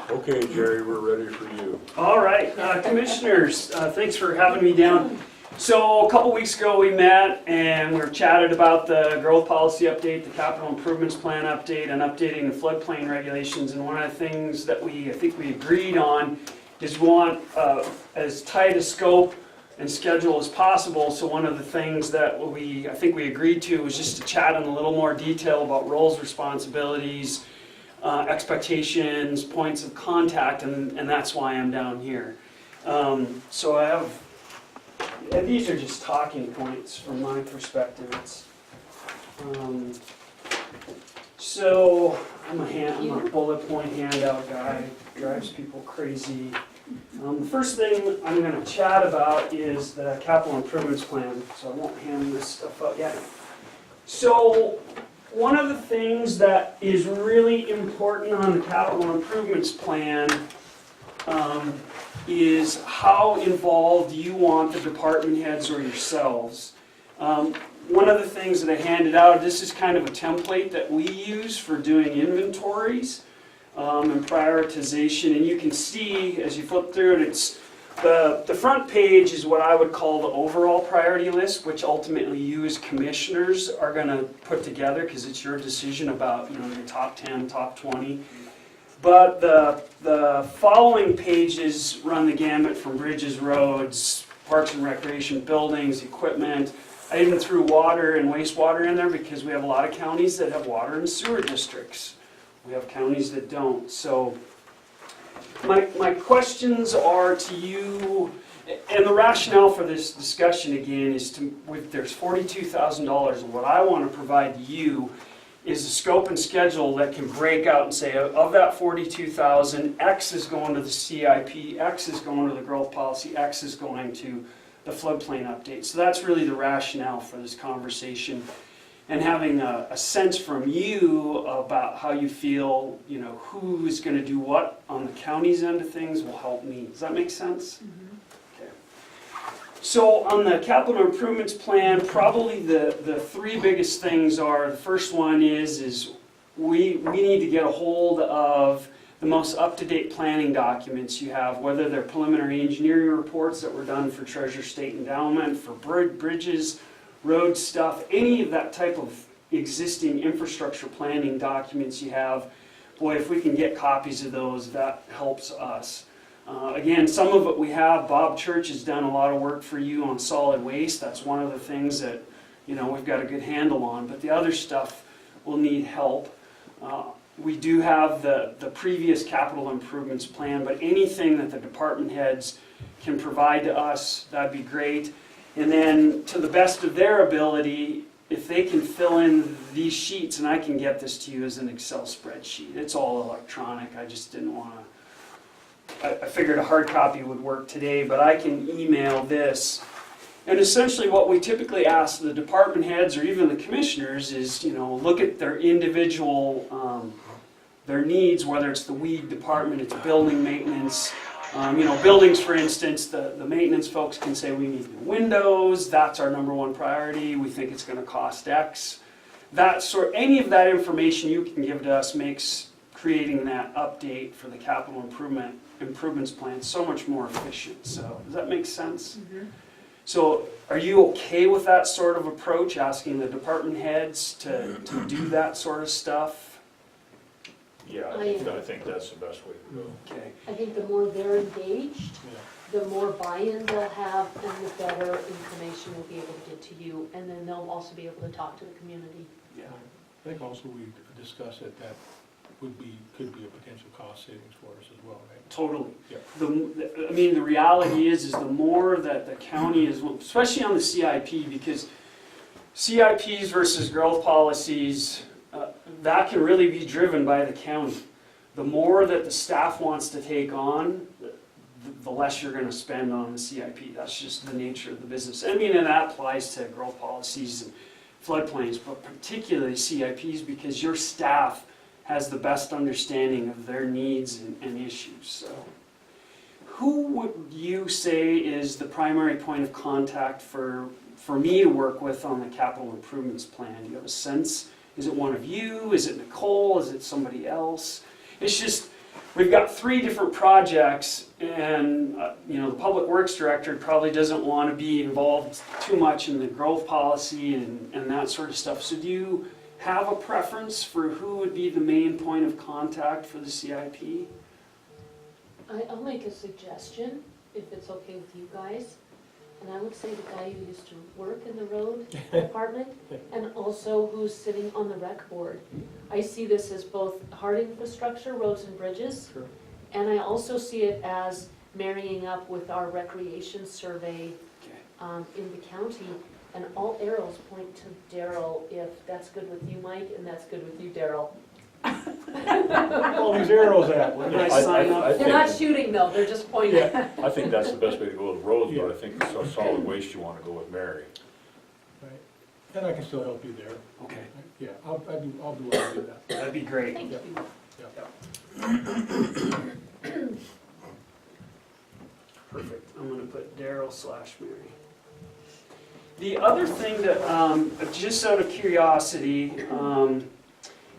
Okay, Jerry, we're ready for you. All right, commissioners, thanks for having me down. So a couple weeks ago we met and we were chatted about the growth policy update, the capital improvements plan update, and updating the floodplain regulations. And one of the things that I think we agreed on is we want as tight a scope and schedule as possible. So one of the things that I think we agreed to was just to chat in a little more detail about roles, responsibilities, expectations, points of contact, and that's why I'm down here. So I have, and these are just talking points from my perspective. So I'm a bullet point handout guy, drives people crazy. The first thing I'm going to chat about is the capital improvements plan, so I won't hand this stuff out yet. So one of the things that is really important on the capital improvements plan is how involved you want the department heads or yourselves. One of the things that I handed out, this is kind of a template that we use for doing inventories and prioritization, and you can see as you flip through it, it's the front page is what I would call the overall priority list, which ultimately you as commissioners are going to put together because it's your decision about your top 10, top 20. But the following pages run the gamut from bridges, roads, parks and recreation, buildings, equipment. I even threw water and wastewater in there because we have a lot of counties that have water and sewer districts. We have counties that don't. So my questions are to you, and the rationale for this discussion again is there's $42,000, and what I want to provide you is a scope and schedule that can break out and say, of that $42,000, X is going to the CIP, X is going to the growth policy, X is going to the floodplain update. So that's really the rationale for this conversation. And having a sense from you about how you feel, who is going to do what on the county's end of things will help me. Does that make sense? Mm-hmm. Okay. So on the capital improvements plan, probably the three biggest things are, the first one is we need to get a hold of the most up-to-date planning documents you have, whether they're preliminary engineering reports that were done for Treasure State Endowment, for bridges, road stuff, any of that type of existing infrastructure planning documents you have. Boy, if we can get copies of those, that helps us. Again, some of it we have. Bob Church has done a lot of work for you on solid waste. That's one of the things that we've got a good handle on, but the other stuff will need help. We do have the previous capital improvements plan, but anything that the department heads can provide to us, that'd be great. And then, to the best of their ability, if they can fill in these sheets, and I can get this to you as an Excel spreadsheet. It's all electronic. I just didn't want to. I figured a hard copy would work today, but I can email this. And essentially what we typically ask the department heads or even the commissioners is, look at their individual, their needs, whether it's the weed department, it's building maintenance. Buildings, for instance, the maintenance folks can say we need new windows, that's our number one priority, we think it's going to cost X. Any of that information you can give to us makes creating that update for the capital improvements plan so much more efficient. So, does that make sense? Mm-hmm. So, are you okay with that sort of approach, asking the department heads to do that sort of stuff? Yeah, I think that's the best way to go. Okay. I think the more they're engaged, the more buy-in they'll have, and the better information we'll be able to get to you, and then they'll also be able to talk to the community. Yeah. I think also we discussed that could be a potential cost savings for us as well, right? Totally. Yeah. The reality is the more that the county is, especially on the CIP, because CIPs versus growth policies, that can really be driven by the county. The more that the staff wants to take on, the less you're going to spend on the CIP. That's just the nature of the business. And that applies to growth policies and floodplains, but particularly CIPs, because your staff has the best understanding of their needs and issues. So, who would you say is the primary point of contact for me to work with on the capital improvements plan? Do you have a sense? Is it one of you? Is it Nicole? Is it somebody else? It's just, we've got 3 different projects, and you know, the public works director probably doesn't want to be involved too much in the growth policy and that sort of stuff. So do you have a preference for who would be the main point of contact for the CIP? I'll make a suggestion, if it's okay with you guys. And I would say the guy who used to work in the road department, and also who's sitting on the rec board. I see this as both hard infrastructure, roads and bridges. Sure. And I also see it as marrying up with our recreation survey in the county. And all arrows point to Daryl, if that's good with you, Mike, and that's good with you, Daryl. All these arrows at, When I sign up, They're not shooting though, they're just pointing. Yeah. I think that's the best way to go with roads, but I Yeah. think so solid waste, you wanna go with Mary. Right. And I can still help you there. okay, Yeah, I'll do what I do that. that'd be great. Thank you. Perfect. I'm gonna put Daryl/Mary. The other thing that, just out of curiosity,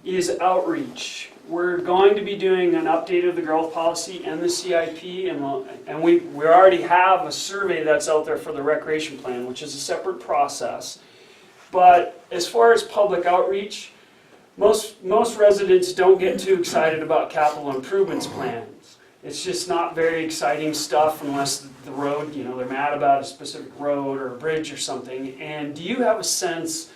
is outreach. We're going to be doing an update of the growth policy and the CIP, and we already have a survey that's out there for the recreation plan, which is a separate process. But as far as public outreach, most residents don't get too excited about capital improvements plans. It's just not very exciting stuff unless the road, you know, they're mad about a specific road or a bridge or something. And do you have a sense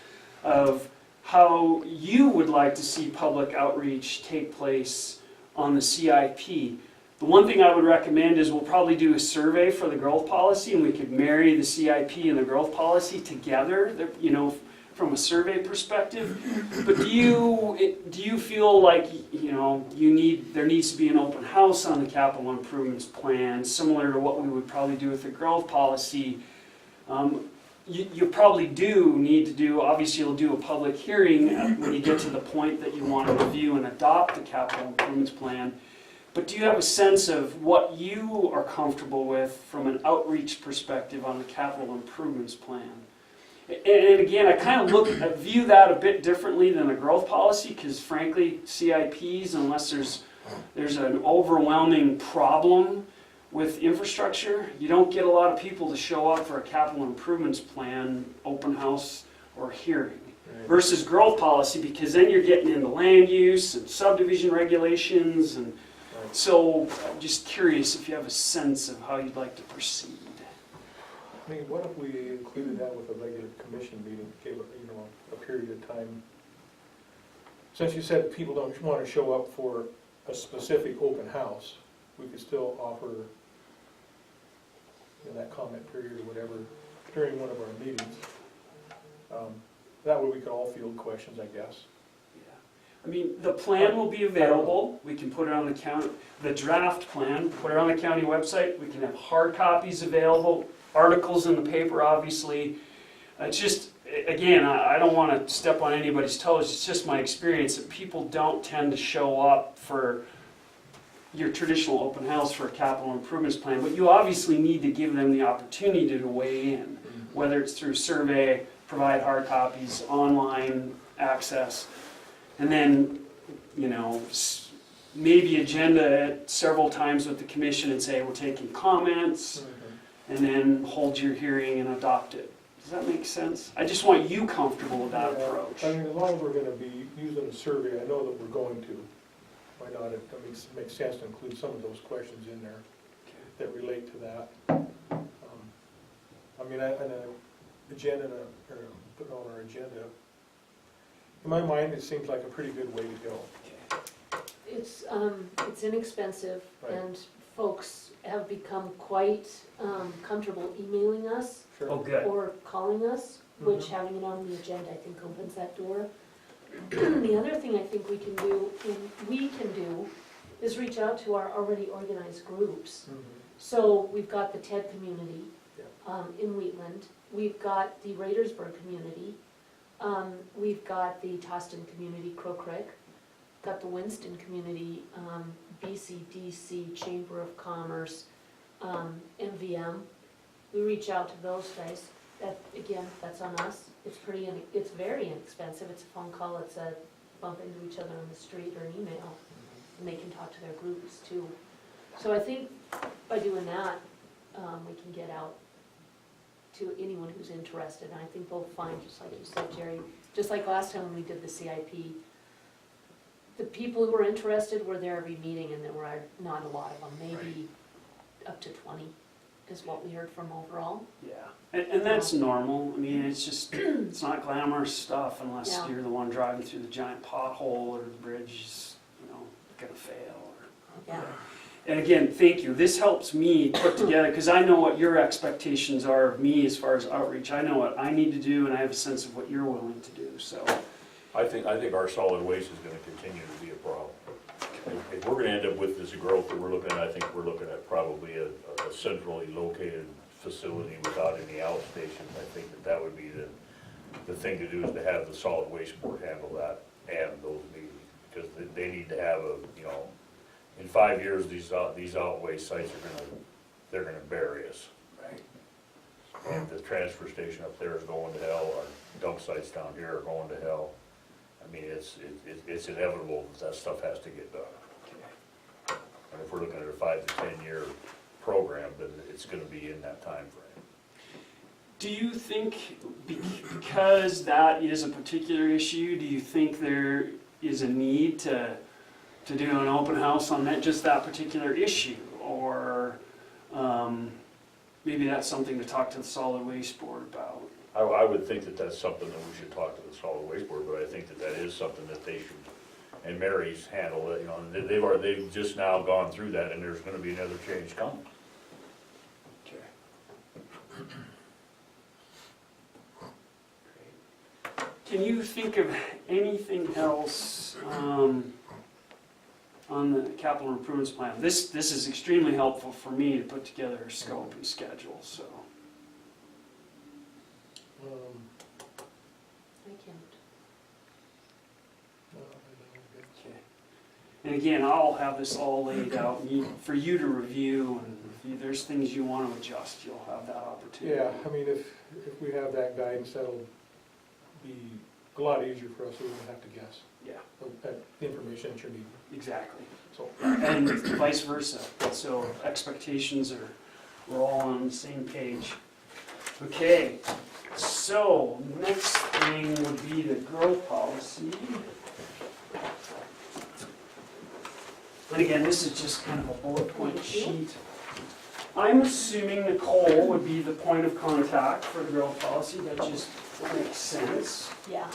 of how you would like to see public outreach take place on the CIP? The one thing I would recommend is we'll probably do a survey for the growth policy, and we could marry the CIP and the growth policy together, you know, from a survey perspective. But do you feel like, you know, there needs to be an open house on the capital improvements plan, similar to what we would probably do with the growth policy? You probably do need to do, obviously you'll do a public hearing when you get to the point that you want to review and adopt the capital improvements plan. But do you have a sense of what you are comfortable with from an outreach perspective on the capital improvements plan? And again, I kind of view that a bit differently than a growth policy, because frankly, CIPs, unless there's an overwhelming problem with infrastructure, you don't get a lot of people to show up for a capital improvements plan, open house, or hearing. Versus growth policy, because then you're getting into land use and subdivision regulations, and so I'm just curious if you have a sense of how you'd like to proceed. I mean, what if we included that with a regular commission meeting, gave it, you know, a period of time? Since you said people don't want to show up for a specific open house, we could still offer, you know, that comment period or whatever during one of our meetings. That way we could all field questions, I guess. Yeah. I mean, the plan will be available. We can put it on the county, the draft plan, put it on the county website. We can have hard copies available, articles in the paper, obviously. It's just, again, I don't want to step on anybody's toes. It's just my experience that people don't tend to show up for your traditional open house for a capital improvements plan, but you obviously need to give them the opportunity to weigh in, whether it's through survey, provide hard copies, online access, and then, you know, maybe agenda it several times with the commission and say, we're taking comments, and then hold your hearing and adopt it. Does that make sense? I just want you comfortable with that approach. I mean, as long as we're going to be using a survey, I know that we're going to. Why not? It makes sense to include some of those questions in there that relate to that. I mean, an agenda, or put on our agenda, in my mind, it seems like a pretty good way to go. It's inexpensive, Right. and folks have become quite comfortable emailing us Sure. Oh, good. or calling us, which having it on the agenda, I think, opens that door. The other thing I think we can do is reach out to our already organized groups. So we've got the TED community in Wheatland, we've got the Raidersburg community, we've got the Toston community, Crow Creek, got the Winston community, BCDC, Chamber of Commerce, MVM. We reach out to those guys. That, again, that's on us. It's very inexpensive. It's a phone call, it's a bump into each other on the street or an email. and they can talk to their groups too. So I think by doing that, we can get out to anyone who's interested, and I think they'll find, just like you said, Jerry, just like last time when we did the CIP, the people who were interested were there every meeting, and there were not a lot of them, maybe up to 20 is what we heard from overall. Yeah, and that's normal. I mean, it's just, it's not glamorous stuff unless Yeah. you're the one driving through the giant pothole or the bridge is, gonna fail or. Yeah. And again, thank you. This helps me put together, because I know what your expectations are of me as far as outreach. I know what I need to do, and I have a sense of what you're willing to do, so. I think our solid waste is gonna continue to be a problem. If we're gonna end up with this growth that we're looking at, I think we're looking at probably a centrally located facility without any outstations. I think that would be the thing to do, is to have the solid waste board handle that and those meetings. Because they need to have in 5 years, these out-waste sites they're gonna bury us. Right. And the transfer station up there is going to hell, our dump sites down here are going to hell. I mean, it's inevitable that stuff has to get done. And if we're looking at a 5 to 10 year program, then it's gonna be in that time frame. Do you think, because that is a particular issue, do you think there is a need to do an open house on that, just that particular issue? Or maybe that's something to talk to the solid waste board about? I would think that that's something that we should talk to the solid waste board, but I think that is something that they should, and Mary's handle it, and they've just now gone through that, and there's gonna be another change coming. Okay. Can you think of anything else on the capital improvements plan? This is extremely helpful for me to put together a scope and schedule, so. I can't. Okay. And again, I'll have this all laid out for you to review, and if there's things you want to adjust, you'll have that opportunity. Yeah, I mean, if we have that guidance, that'll be a lot easier for us, so we don't have to guess. Yeah, That information that you need, exactly. so. And vice versa. So expectations we're all on the same page. Okay, so next thing would be the growth policy. And again, this is just kind of a bullet point sheet. I'm assuming Nicole would be the point of contact for the growth policy. That just makes sense. Yeah.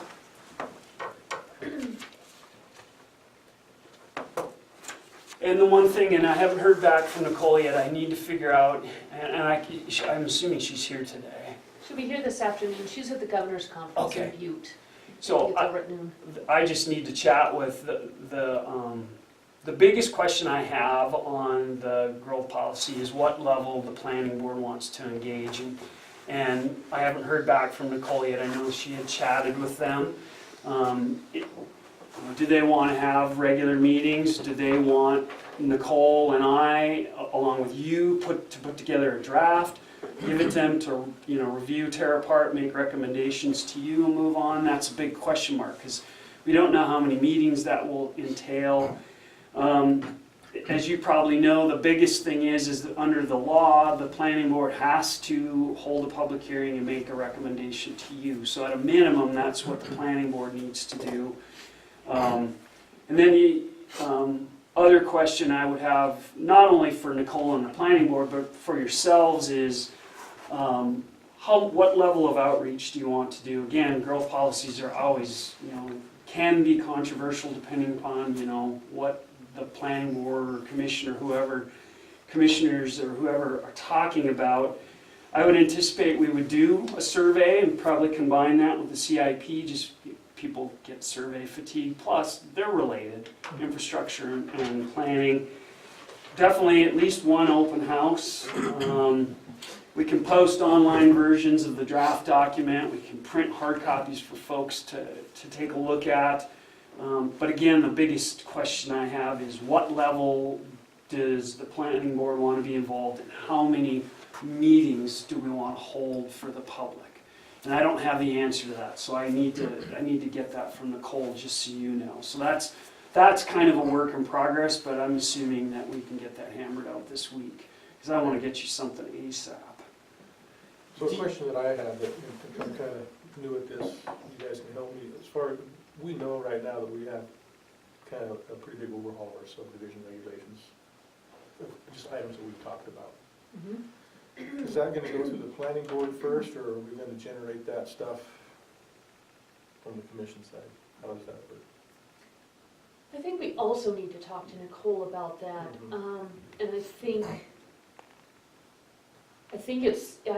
And the one thing, and I haven't heard back from Nicole yet, I need to figure out, and I'm assuming she's here today. She'll be here this afternoon. She's at the governor's conference in Okay. Butte. So It's over at noon. I just need to chat with the biggest question I have on the growth policy is what level the planning board wants to engage in. And I haven't heard back from Nicole yet. I know she had chatted with them. Do they want to have regular meetings? Do they want Nicole and I, along with you, put together a draft, give it to them to review, tear apart, make recommendations to you, and move on? That's a big question mark, because we don't know how many meetings that will entail. As you probably know, the biggest thing is that under the law, the planning board has to hold a public hearing and make a recommendation to you. So at a minimum, that's what the planning board needs to do. And then the other question I would have, not only for Nicole and the planning board, but for yourselves is, what level of outreach do you want to do? Again, growth policies are always, can be controversial depending upon, what the planning board or commissioners or whoever are talking about. I would anticipate we would do a survey and probably combine that with the CIP, just people get survey fatigue, plus they're related, infrastructure and planning. Definitely at least one open house. We can post online versions of the draft document. We can print hard copies for folks to take a look at. But again, the biggest question I have is what level does the planning board want to be involved in? How many meetings do we want to hold for the public? And I don't have the answer to that, so I need to get that from Nicole, just so you know. So that's that's kind of a work in progress, but I'm assuming that we can get that hammered out this week, because I want to get you something ASAP. So a question that I have, that I'm kind of new at this, you guys can help me, as far as, we know right now that we have kind of a pretty big overhaul of our subdivision regulations, just items that we've talked about. Mhm. Is that gonna go through the planning board first, or are we gonna generate that stuff from the commission side? How does that work? I think we also need to talk to Nicole about that, Mhm. and I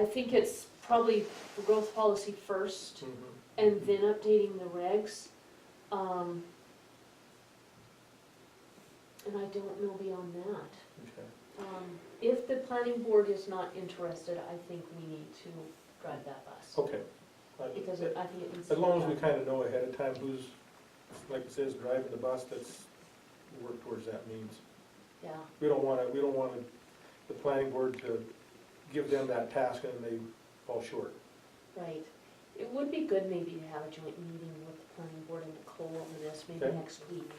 think it's probably the growth policy first, and then updating the regs. And I don't know beyond that. Okay. If the planning board is not interested, I think we need to drive that bus. Okay. Because I think it needs to As be long as we done. kind of know ahead of time who's, like it says, driving the bus, that's work towards that means. Yeah, We don't want the planning board to give them that task and they fall short. right. It would be good maybe to have a joint meeting with the planning board and Nicole over this, maybe Okay. next week.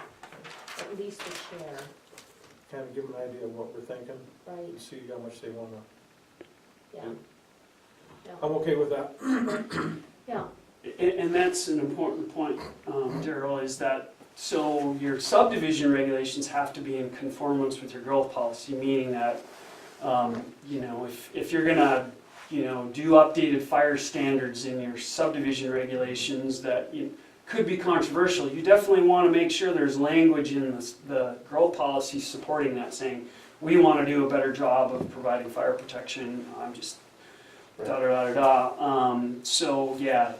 At least the chair, Kind of give them an idea of what we're thinking right, and see how much they want to. yeah. I'm okay with that. Yeah, And that's an important point, Daryl, is that, so your subdivision regulations have to be in conformance with your growth policy, meaning that, you know, if you're gonna, you know, do updated fire standards in your subdivision regulations that could be controversial, you definitely want to make sure there's language in the growth policy supporting that, saying, we want to do a better job of providing fire protection. I'm just da-da-da-da-da. So, yeah,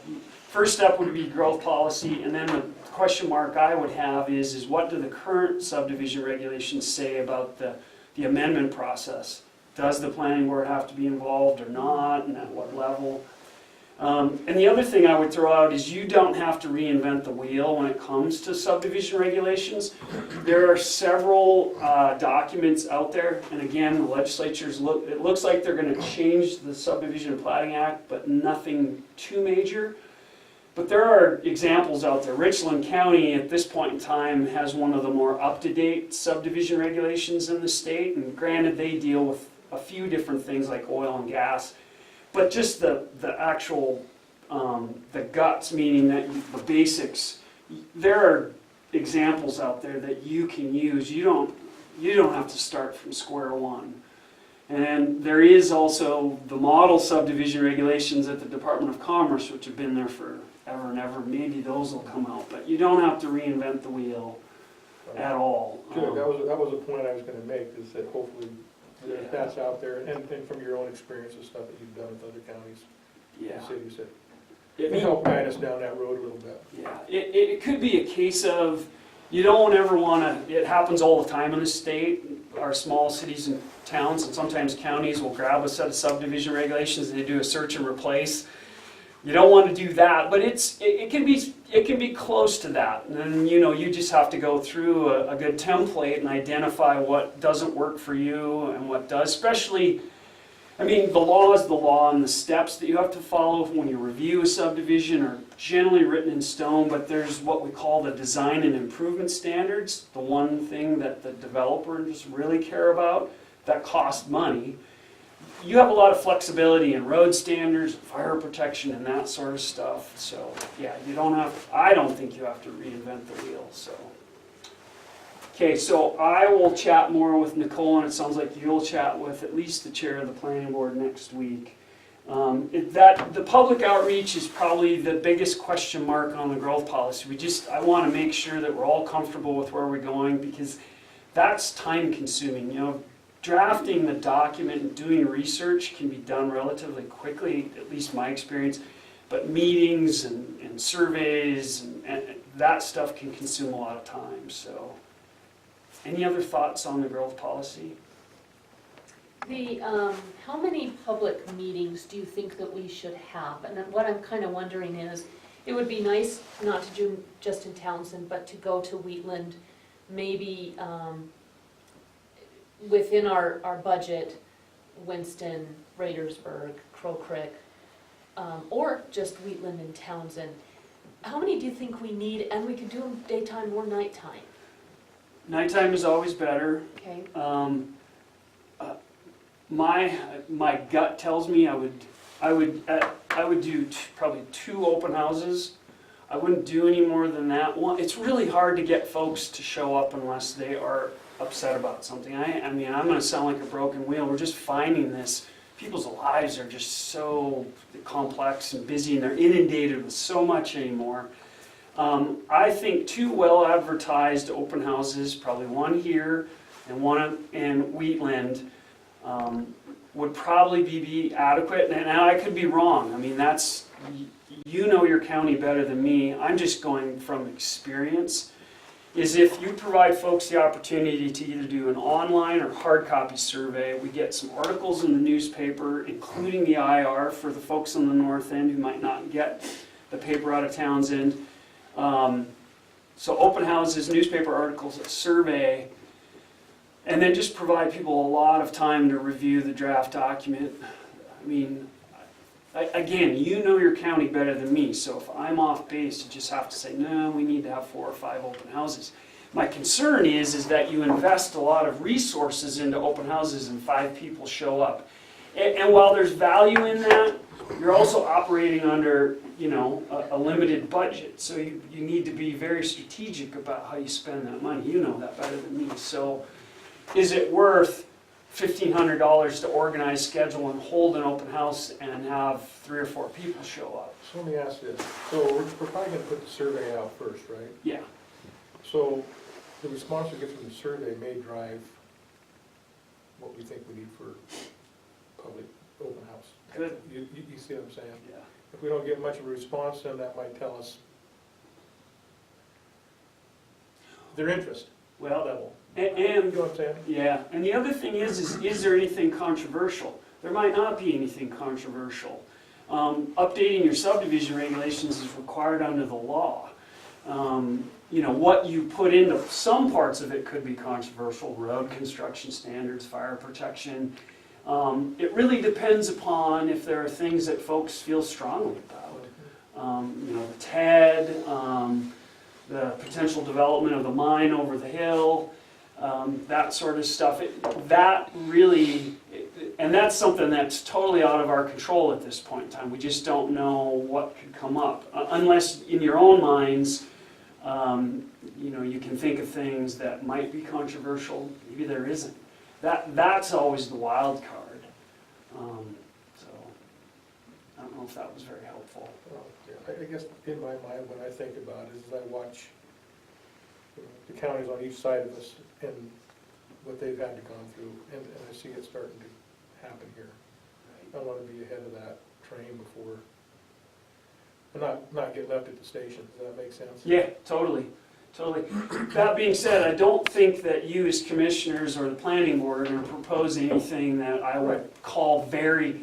first step would be growth policy, and then the question mark I would have is what do the current subdivision regulations say about the amendment process? Does the planning board have to be involved or not, and at what level? And the other thing I would throw out is you don't have to reinvent the wheel when it comes to subdivision regulations. There are several documents out there, and again, the legislatures it looks like they're going to change the Subdivision and Plating Act, but nothing too major. But there are examples out there. Richland County at this point in time has one of the more up-to-date subdivision regulations in the state, and granted they deal with a few different things like oil and gas, but just the actual, the guts, meaning that the basics, there are examples out there that you can use. You don't have to start from square one. And there is also the model subdivision regulations at the Department of Commerce, which have been there for ever and ever. Maybe those will come out, but you don't have to reinvent the wheel at all. Good, that was a point I was gonna make, is that hopefully that's out there, and from your own experience and stuff that you've done with other counties, Yeah. cities, that It can help guide us down that road a little bit. Yeah, it could be a case of, you don't ever want to, it happens all the time in the state, our small cities and towns, and sometimes counties will grab a set of subdivision regulations, and they do a search and replace. You don't want to do that, but it can be close to that. And then, you know, you just have to go through a good template and identify what doesn't work for you and what does, especially, I mean, the law is the law, and the steps that you have to follow when you review a subdivision are generally written in stone, but there's what we call the design and improvement standards, the one thing that the developers really care about, that costs money. You have a lot of flexibility in road standards, fire protection, and that sort of stuff. So, yeah, I don't think you have to reinvent the wheel, so. Okay, so I will chat more with Nicole, and it sounds like you'll chat with at least the chair of the planning board next week. The public outreach is probably the biggest question mark on the growth policy. I want to make sure that we're all comfortable with where we're going, because that's time consuming. You know, drafting the document and doing research can be done relatively quickly, at least my experience, but meetings and surveys and that stuff can consume a lot of time, so. Any other thoughts on the growth policy? How many public meetings do you think that we should have? And then what I'm kind of wondering is, it would be nice not to do just in Townsend, but to go to Wheatland, maybe within our budget, Winston, Raidersburg, Crow Creek, or just Wheatland and Townsend. How many do you think we need? And we could do them daytime or nighttime. Nighttime is always better. Okay, My gut tells me I would do probably 2 open houses. I wouldn't do any more than that. One, it's really hard to get folks to show up unless they are upset about something. I mean, I'm gonna sound like a broken wheel. We're just finding this. People's lives are just so complex and busy, and they're inundated with so much anymore. I think 2 well-advertised open houses, probably one here and one in Wheatland, would probably be adequate. And now I could be wrong. I mean, you know your county better than me. I'm just going from experience. Is if you provide folks the opportunity to either do an online or hard copy survey, we get some articles in the newspaper, including the IR for the folks on the north end who might not get the paper out of Townsend. So open houses, newspaper articles, a survey, and then just provide people a lot of time to review the draft document. I mean, again, you know your county better than me, so if I'm off base, you just have to say, no, we need to have 4 or 5 open houses. My concern is that you invest a lot of resources into open houses and 5 people show up. And while there's value in that, you're also operating under, you know, a limited budget. So you need to be very strategic about how you spend that money. You know that better than me. So is it worth $1,500 to organize, schedule, and hold an open house and have 3 or 4 people show up? So let me ask this, so we're probably gonna put the survey out first, right? Yeah. So the response we get from the survey may drive what we think we need for public open house. Good. You see what I'm saying? Yeah. If we don't get much of a response, then that might tell us their interest Well, level. and You know what I'm saying? yeah, and the other thing is there anything controversial? There might not be anything controversial. Updating your subdivision regulations is required under the law. You know, what you put into some parts of it could be controversial, road construction standards, fire protection. It really depends upon if there are things that folks feel strongly about. You know, the TED, the potential development of the mine over the hill, that sort of stuff. That really, and that's something that's totally out of our control at this point in time. We just don't know what could come up. Unless in your own minds, you know, you can think of things that might be controversial, maybe there isn't. That's always the wild card. So, I don't know if that was very helpful. Yeah, I guess in my mind, what I think about is I watch the counties on each side of us and what they've had to gone through, and I see it starting to happen here. I want to be ahead of that train before, and not get left at the station. Does that make sense? Yeah, totally. That being said, I don't think that you as commissioners or the planning board are going to propose anything that I would call very,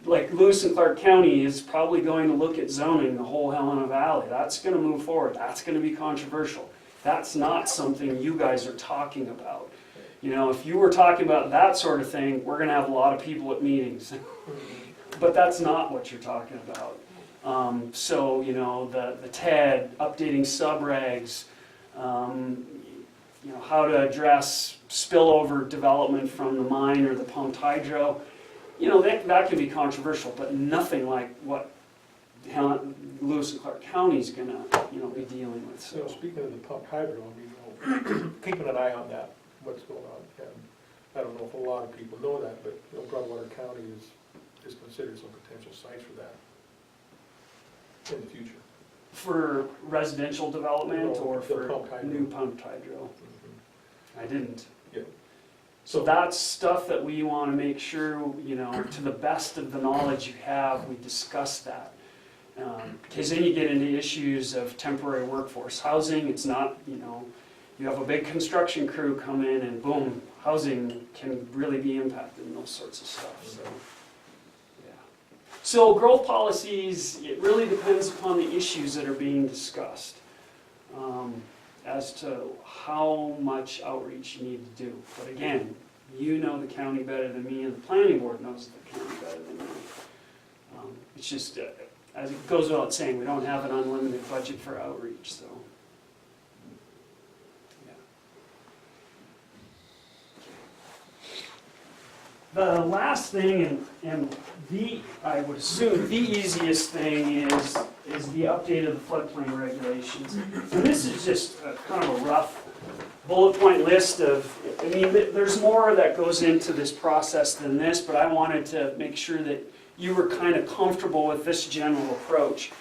like Lewis and Clark County is probably going to look at zoning the whole Helena Valley. That's going to move forward. That's going to be controversial. That's not something you guys are talking about. You know, if you were talking about that sort of thing, we're going to have a lot of people at meetings. But that's not what you're talking about. So, you know, the TED, updating subregs, you know, how to address spillover development from the mine or the pumped hydro, you know, that can be controversial, but nothing like what Lewis and Clark County is going to, you know, be dealing with. So So, speaking of the pumped hydro, I mean, keeping an eye on that, what's going on. And I don't know if a lot of people know that, but you know, Broadwater County is considered some potential sites for that in the future. for residential development No, or the for pumped hydro. new pumped hydro? I didn't. Yeah. So that's stuff that we want to make sure, you know, to the best of the knowledge you have, we discuss that. Because then you get into issues of temporary workforce housing. It's not, you know, you have a big construction crew come in and boom, housing can really be impacted and those sorts of stuff. So, yeah. So growth policies, it really depends upon the issues that are being discussed. As to how much outreach you need to do. But again, you know the county better than me, and the planning board knows the county better than me. It's just, as it goes without saying, we don't have an unlimited budget for outreach, so. Yeah. The last thing, and I would assume the easiest thing is the update of the floodplain regulations. And this is just a kind of a rough bullet point list of, I mean, there's more that goes into this process than this, but I wanted to make sure that you were kind of comfortable with this general approach.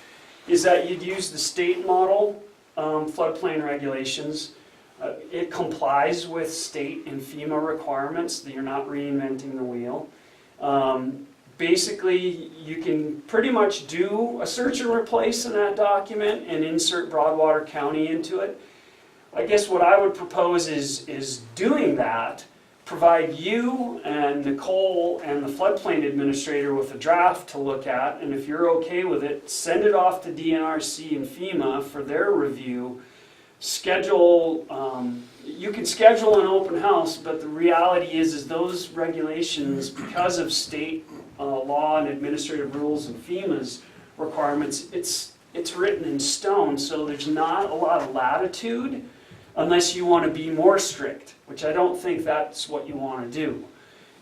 Is that you'd use the state model floodplain regulations. It complies with state and FEMA requirements, that you're not reinventing the wheel. Basically, you can pretty much do a search and replace in that document and insert Broadwater County into it. I guess what I would propose is doing that, provide you and Nicole and the floodplain administrator with a draft to look at, and if you're okay with it, send it off to DNRC and FEMA for their review. Schedule, you can schedule an open house, but the reality is those regulations, because of state law and administrative rules and FEMA's requirements, it's written in stone, so there's not a lot of latitude unless you want to be more strict, which I don't think that's what you want to do.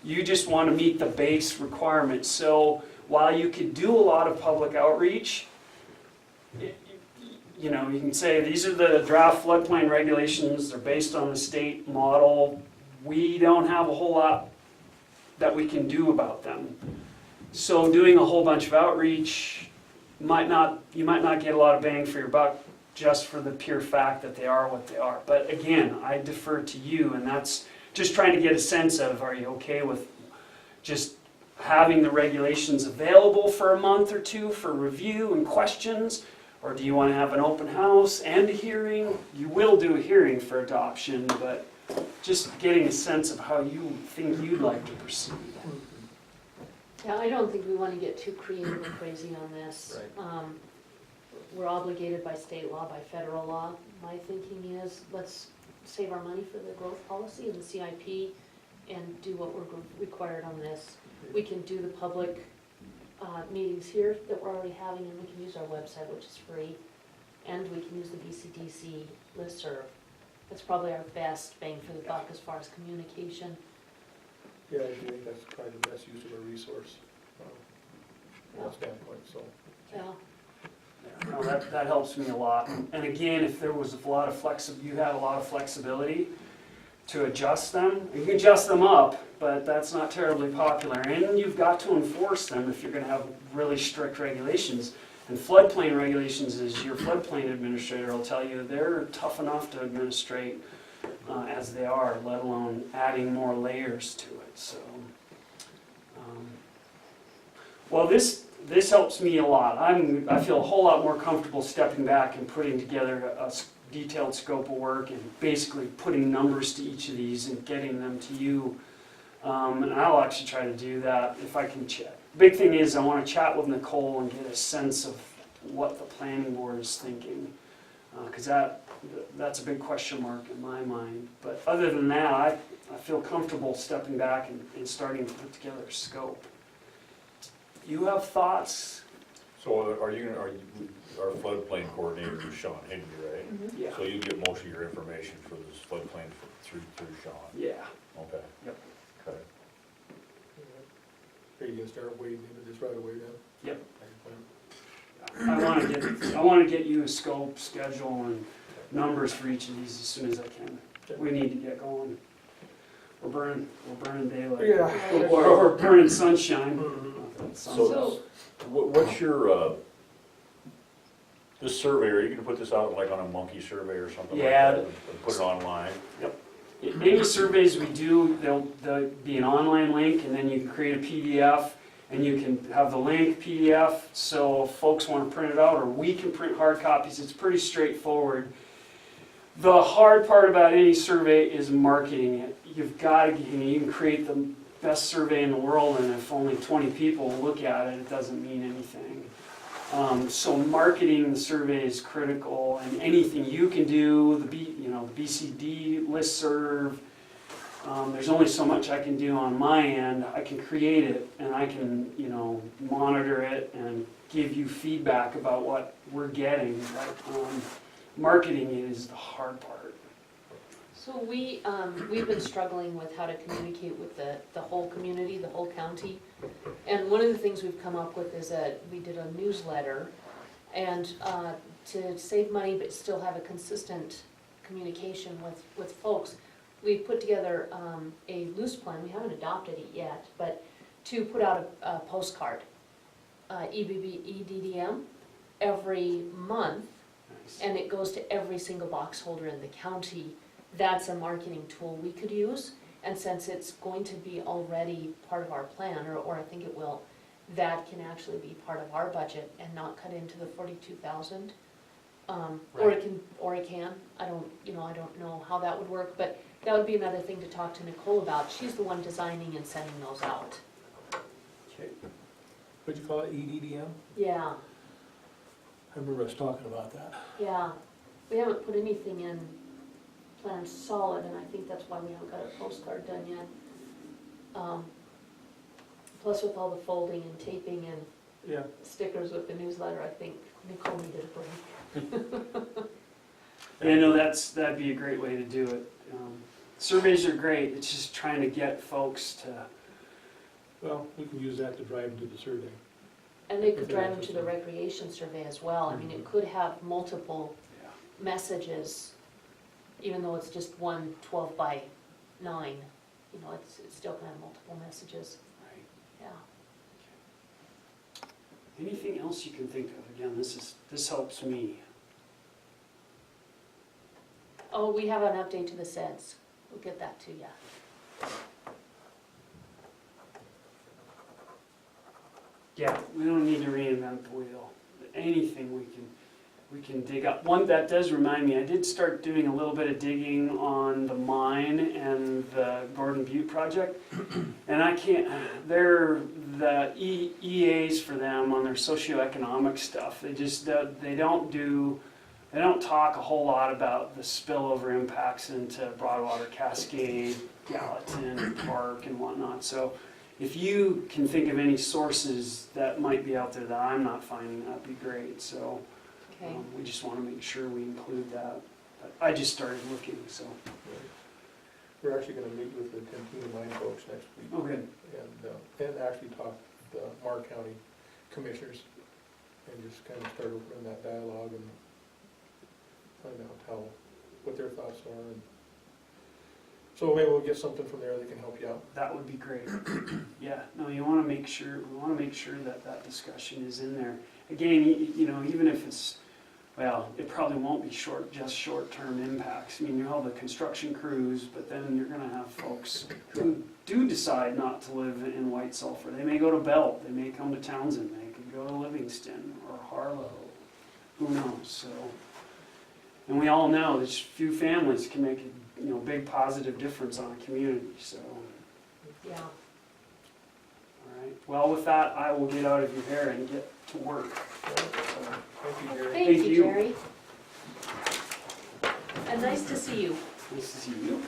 You just want to meet the base requirements. So while you could do a lot of public outreach, you know, you can say these are the draft floodplain regulations, they're based on the state model. We don't have a whole lot that we can do about them. So doing a whole bunch of outreach, you might not get a lot of bang for your buck just for the pure fact that they are what they are. But again, I defer to you, and that's just trying to get a sense of, are you okay with just having the regulations available for a month or two for review and questions? Or do you want to have an open house and a hearing? You will do a hearing for adoption, but just getting a sense of how you think you'd like to proceed. Yeah, I don't think we want to get too creative and crazy on this. Right. We're obligated by state law, by federal law. My thinking is, let's save our money for the growth policy and the CIP and do what we're required on this. We can do the public meetings here that we're already having, and we can use our website, which is free, and we can use the BCDC listserv. That's probably our best bang for the buck as far as communication. Yeah, I think that's probably the best use of a resource from that standpoint, so. Yeah. No, that helps me a lot. And again, if there was a lot of you had a lot of flexibility to adjust them. You can adjust them up, but that's not terribly popular. And you've got to enforce them if you're going to have really strict regulations. And floodplain regulations, as your floodplain administrator will tell you, they're tough enough to administrate as they are, let alone adding more layers to it. So, well, this helps me a lot. I feel a whole lot more comfortable stepping back and putting together a detailed scope of work and basically putting numbers to each of these and getting them to you. And I'll actually try to do that if I can chat. Big thing is I want to chat with Nicole and get a sense of what the planning board is thinking, because that's a big question mark in my mind. But other than that, I feel comfortable stepping back and starting to put together a scope. You have thoughts? So our floodplain coordinator is Sean Higbee, right? Mm-hmm. Yeah. So you get most of your information for this floodplain through Sean? Yeah. Okay. Yep. Okay. Are you gonna start wading into this right away then? Yep. Like, I want to get you a scope, schedule, and numbers for each of these as soon as I can. We need to get going. We're burning daylight. Yeah. We're burning sunshine. So what's your, this survey, are you gonna put this out like on a monkey survey or something like Yeah. that? And put it online? Any surveys we do, there'll be an online link, and then you can create a PDF, and you can have the link PDF, so if folks want to print it out, or we can print hard copies. It's pretty straightforward. The hard part about any survey is marketing it. You've got to, you can create the best survey in the world, and if only 20 people look at it, it doesn't mean anything. So marketing the survey is critical, and anything you can do, the BCD listserv, there's only so much I can do on my end. I can create it, and I can, monitor it and give you feedback about what we're getting. But marketing it is the hard part. So we've been struggling with how to communicate with the whole community, the whole county. And one of the things we've come up with is that we did a newsletter, and to save money but still have a consistent communication with folks, we put together a loose plan, we haven't adopted it yet, but to put out a postcard, EDDM, every month, Nice. and it goes to every single box holder in the county. That's a marketing tool we could use, and since it's going to be already part of our plan, or I think it will, that can actually be part of our budget and not cut into the 42,000. Or it can, I don't know how that would work, but that would be another thing to talk to Nicole about. She's the one designing and sending those out. Okay. What'd you call it, EDDM? Yeah, I remember us talking about that. yeah. We haven't put anything in Plan Solid, and I think that's why we haven't got a postcard done yet. Plus with all the folding and taping and Yeah. stickers with the newsletter, I think Nicole needed a break. Yeah, no, that'd be a great way to do it. Surveys are great, it's just trying to get folks to, Well, we can use that to drive them to the survey. And they could drive them to the recreation survey as well. I mean, Mm-hmm. it could have multiple yeah. messages, even though it's just one 12 by 9. You know, it's still gonna have multiple messages, Right. yeah. Anything else you can think of? Again, this helps me. Oh, we have an update to the SEDS. We'll get that to you. Yeah, we don't need to reinvent the wheel. Anything we can dig up. One that does remind me, I did start doing a little bit of digging on the mine and the Gordon Butte project, and I can't. They're the EAs for them on their socioeconomic stuff. They don't talk a whole lot about the spillover impacts into Broadwater, Cascade, Gallatin, Park, and whatnot. So if you can think of any sources that might be out there that I'm not finding, that'd be great. So Okay. we just want to make sure we include that. But I just started looking, so. We're actually gonna meet with the Cantina Mine folks next week. Oh, good. And actually talk to the Mark County commissioners and just kind of start opening that dialogue and find out what their thoughts are. And so maybe we'll get something from there that can help you out. That would be great. Yeah, no, we want to make sure that discussion is in there. Again, even if it's, well, it probably won't be just short-term impacts. I mean, you have the construction crews, but then you're gonna have folks who do decide not to live in White Sulphur. They may go to Belt, they may come to Townsend, they could go to Livingston or Harlow, who knows, so. And we all know that few families can make a big positive difference on a community, so. Yeah. All right, well, with that, I will get out of your hair and get to work. Thank you, Gary. Thank you, you. Jerry. And nice to see you. Nice to see you.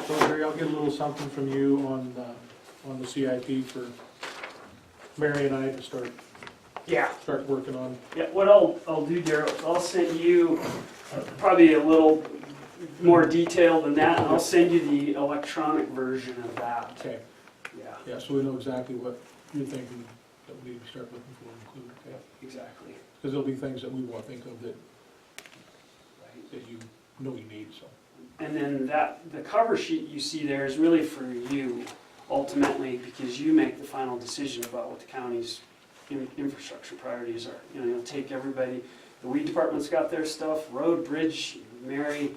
So Gary, I'll get a little something from you on the CIP for Mary and I to start working on. Yeah, what I'll do, Daryl, I'll send you probably a little more detail than that, and I'll send you the electronic version of that. Okay, Yeah, yeah, so we know exactly what you're thinking that we start looking for and include, okay? exactly. Because there'll be things that we won't think of that Right. you know you need, so. And then the cover sheet you see there is really for you, ultimately, because you make the final decision about what the county's infrastructure priorities are. You'll take everybody, the weed department's got their stuff, road, bridge, Mary,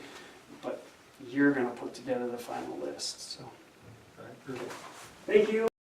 but you're gonna put together the final list, so. All right, perfect. Thank you.